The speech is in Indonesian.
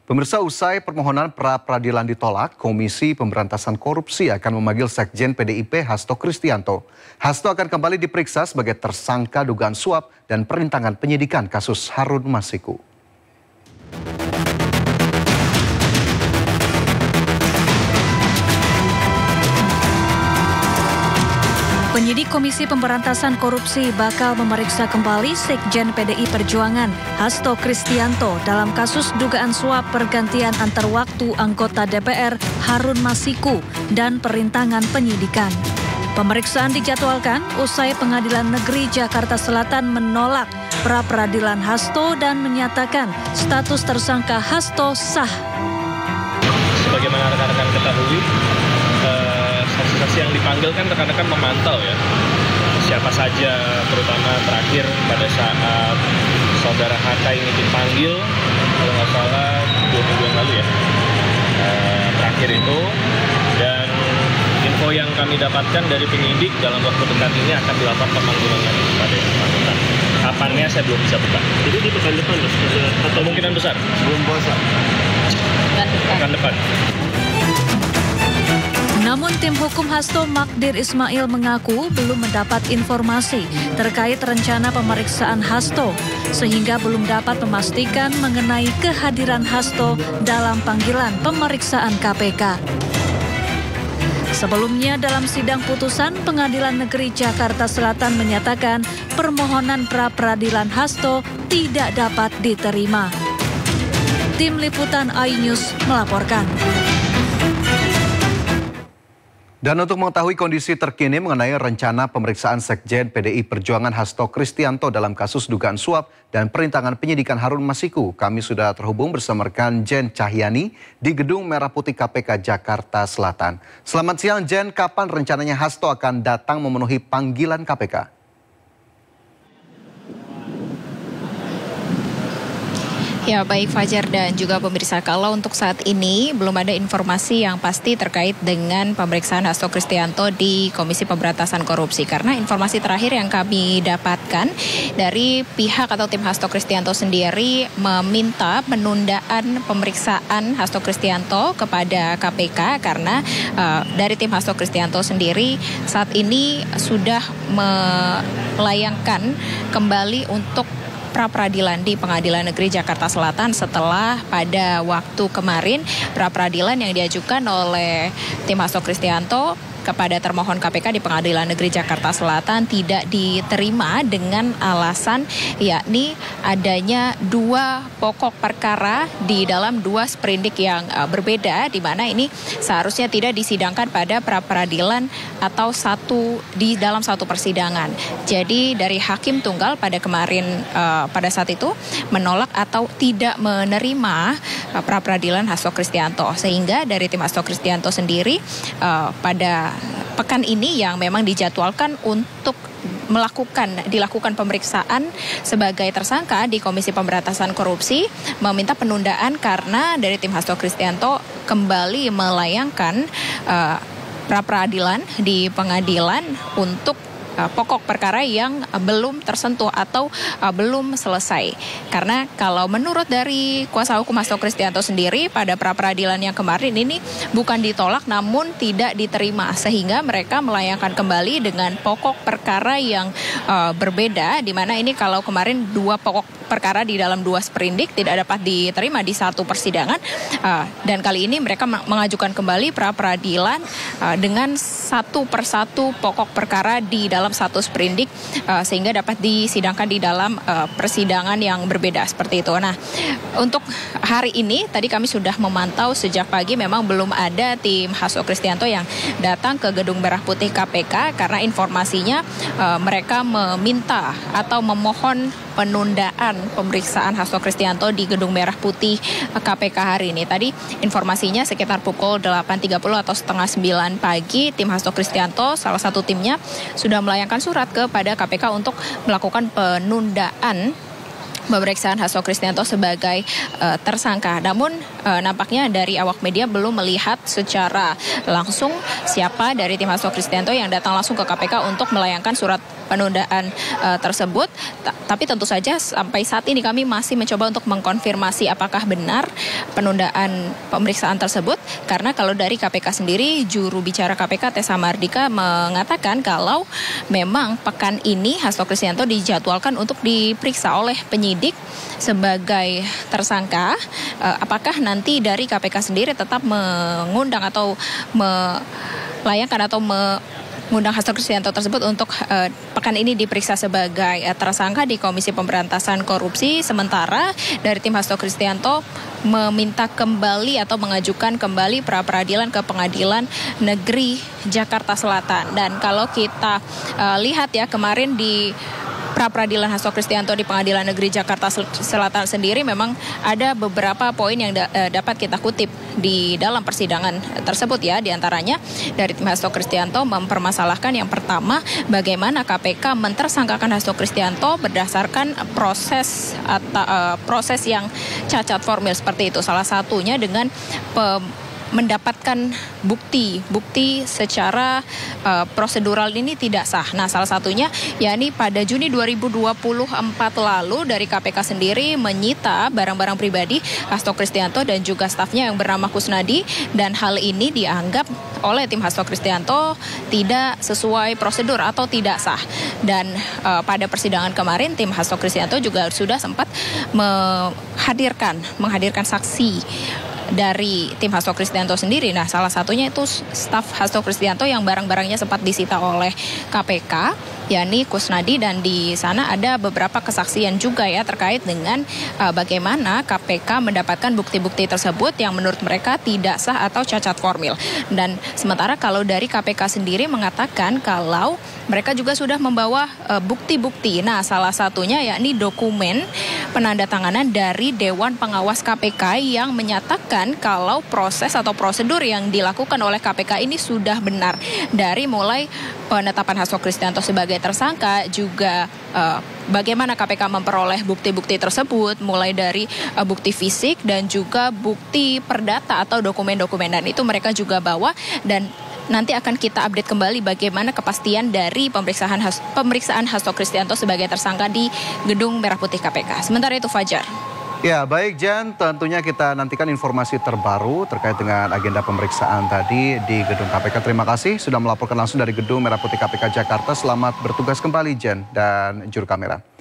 Pemirsa, usai permohonan pra-peradilan ditolak, Komisi Pemberantasan Korupsi akan memanggil Sekjen PDIP Hasto Kristianto. Hasto akan kembali diperiksa sebagai tersangka dugaan suap dan perintangan penyidikan kasus Harun Masiku. Penyidik Komisi Pemberantasan Korupsi bakal memeriksa kembali Sekjen PDI Perjuangan Hasto Kristianto dalam kasus dugaan suap pergantian antar waktu anggota DPR Harun Masiku dan perintangan penyidikan. Pemeriksaan dijadwalkan usai Pengadilan Negeri Jakarta Selatan menolak pra-peradilan Hasto dan menyatakan status tersangka Hasto sah. Sebagaimana rekan-rekan ketahui, saksi-saksi yang dipanggil kan rekan-rekan memantau ya siapa saja, terutama terakhir pada saat saudara Hatta ini dipanggil kalau nggak salah 2 minggu yang lalu ya, terakhir itu. Dan info yang kami dapatkan dari penyidik dalam waktu dekat ini akan dilakukan pemanggilan lagi kepada yang bersangkutan. Kapannya saya belum bisa buka. Jadi di pekan depan atau kemungkinan besar sebelum puasa. Pekan depan. Namun tim hukum Hasto Magdir Ismail mengaku belum mendapat informasi terkait rencana pemeriksaan Hasto, sehingga belum dapat memastikan mengenai kehadiran Hasto dalam panggilan pemeriksaan KPK. Sebelumnya dalam sidang putusan, Pengadilan Negeri Jakarta Selatan menyatakan permohonan pra-peradilan Hasto tidak dapat diterima. Tim Liputan iNews melaporkan. Dan untuk mengetahui kondisi terkini mengenai rencana pemeriksaan Sekjen PDI Perjuangan Hasto Kristianto dalam kasus dugaan suap dan perintangan penyidikan Harun Masiku, kami sudah terhubung bersama rekan Jen Cahyani di Gedung Merah Putih KPK Jakarta Selatan. Selamat siang Jen, kapan rencananya Hasto akan datang memenuhi panggilan KPK? Ya, baik Fajar dan juga pemirsa, kalau untuk saat ini belum ada informasi yang pasti terkait dengan pemeriksaan Hasto Kristianto di Komisi Pemberantasan Korupsi. Karena informasi terakhir yang kami dapatkan dari pihak atau tim Hasto Kristianto sendiri meminta penundaan pemeriksaan Hasto Kristianto kepada KPK karena dari tim Hasto Kristianto sendiri saat ini sudah melayangkan kembali untuk pra-peradilan di Pengadilan Negeri Jakarta Selatan setelah pada waktu kemarin pra-peradilan yang diajukan oleh tim Hasto Kristianto kepada termohon KPK di Pengadilan Negeri Jakarta Selatan tidak diterima dengan alasan yakni adanya 2 pokok perkara di dalam 2 sprindik yang berbeda, di mana ini seharusnya tidak disidangkan pada pra-peradilan atau di dalam satu persidangan. Jadi dari hakim tunggal pada kemarin pada saat itu menolak atau tidak menerima pra-peradilan Hasto Kristianto, sehingga dari tim Hasto Kristianto sendiri pada pekan ini yang memang dijadwalkan untuk dilakukan pemeriksaan sebagai tersangka di Komisi Pemberantasan Korupsi meminta penundaan karena dari tim Hasto Kristianto kembali melayangkan pra-peradilan di pengadilan untuk pokok perkara yang belum tersentuh atau belum selesai. Karena kalau menurut dari kuasa hukum Hasto Kristianto sendiri pada pra-peradilan yang kemarin ini bukan ditolak namun tidak diterima, sehingga mereka melayangkan kembali dengan pokok perkara yang berbeda, di mana ini kalau kemarin 2 pokok perkara di dalam 2 sprindik tidak dapat diterima di satu persidangan, dan kali ini mereka mengajukan kembali pra-peradilan dengan satu persatu pokok perkara di dalam satu sprindik sehingga dapat disidangkan di dalam persidangan yang berbeda seperti itu. Nah, untuk hari ini tadi kami sudah memantau sejak pagi memang belum ada tim Hasto Kristianto yang datang ke Gedung Merah Putih KPK karena informasinya mereka meminta atau memohon penundaan pemeriksaan Hasto Kristianto di Gedung Merah Putih KPK hari ini. Tadi informasinya sekitar pukul 8.30 atau setengah 9 pagi tim Hasto Kristianto salah satu timnya sudah melayangkan surat kepada KPK untuk melakukan penundaan pemeriksaan Hasto Kristianto sebagai tersangka. Namun nampaknya dari awak media belum melihat secara langsung siapa dari tim Hasto Kristianto yang datang langsung ke KPK untuk melayangkan surat penundaan tersebut. Tapi tentu saja sampai saat ini kami masih mencoba untuk mengkonfirmasi apakah benar penundaan pemeriksaan tersebut. Karena kalau dari KPK sendiri, juru bicara KPK Tessa Mardika mengatakan kalau memang pekan ini Hasto Kristianto dijadwalkan untuk diperiksa oleh penyidik sebagai tersangka. Apakah nanti dari KPK sendiri tetap mengundang atau melayangkan atau mengundang Hasto Kristianto tersebut untuk pekan ini diperiksa sebagai tersangka di Komisi Pemberantasan Korupsi, sementara dari tim Hasto Kristianto meminta kembali atau mengajukan kembali pra-peradilan ke Pengadilan Negeri Jakarta Selatan. Dan kalau kita lihat ya, kemarin di pra-peradilan Hasto Kristianto di Pengadilan Negeri Jakarta Selatan sendiri memang ada beberapa poin yang dapat kita kutip di dalam persidangan tersebut ya. Di antaranya dari tim Hasto Kristianto mempermasalahkan yang pertama, bagaimana KPK mentersangkakan Hasto Kristianto berdasarkan proses yang cacat formil seperti itu. Salah satunya dengan mendapatkan bukti secara prosedural ini tidak sah. Nah, salah satunya yakni pada Juni 2024 lalu dari KPK sendiri menyita barang-barang pribadi Hasto Kristianto dan juga stafnya yang bernama Kusnadi, dan hal ini dianggap oleh tim Hasto Kristianto tidak sesuai prosedur atau tidak sah. Dan pada persidangan kemarin tim Hasto Kristianto juga sudah sempat menghadirkan saksi dari tim Hasto Kristianto sendiri. Nah, salah satunya itu staf Hasto Kristianto yang barang-barangnya sempat disita oleh KPK, yakni Kusnadi, dan di sana ada beberapa kesaksian juga ya terkait dengan bagaimana KPK mendapatkan bukti-bukti tersebut yang menurut mereka tidak sah atau cacat formil. Dan sementara kalau dari KPK sendiri mengatakan kalau mereka juga sudah membawa bukti-bukti. Nah, salah satunya yakni dokumen penandatanganan dari Dewan Pengawas KPK yang menyatakan kalau proses atau prosedur yang dilakukan oleh KPK ini sudah benar. Dari mulai penetapan Hasto Kristianto sebagai tersangka, juga bagaimana KPK memperoleh bukti-bukti tersebut, mulai dari bukti fisik dan juga bukti perdata atau dokumen-dokumen, dan itu mereka juga bawa. Dan nanti akan kita update kembali bagaimana kepastian dari pemeriksaan Hasto Kristianto sebagai tersangka di Gedung Merah Putih KPK. Sementara itu, Fajar. Ya, baik Jan, tentunya kita nantikan informasi terbaru terkait dengan agenda pemeriksaan tadi di Gedung KPK. Terima kasih sudah melaporkan langsung dari Gedung Merah Putih KPK Jakarta. Selamat bertugas kembali Jan dan juru kamera.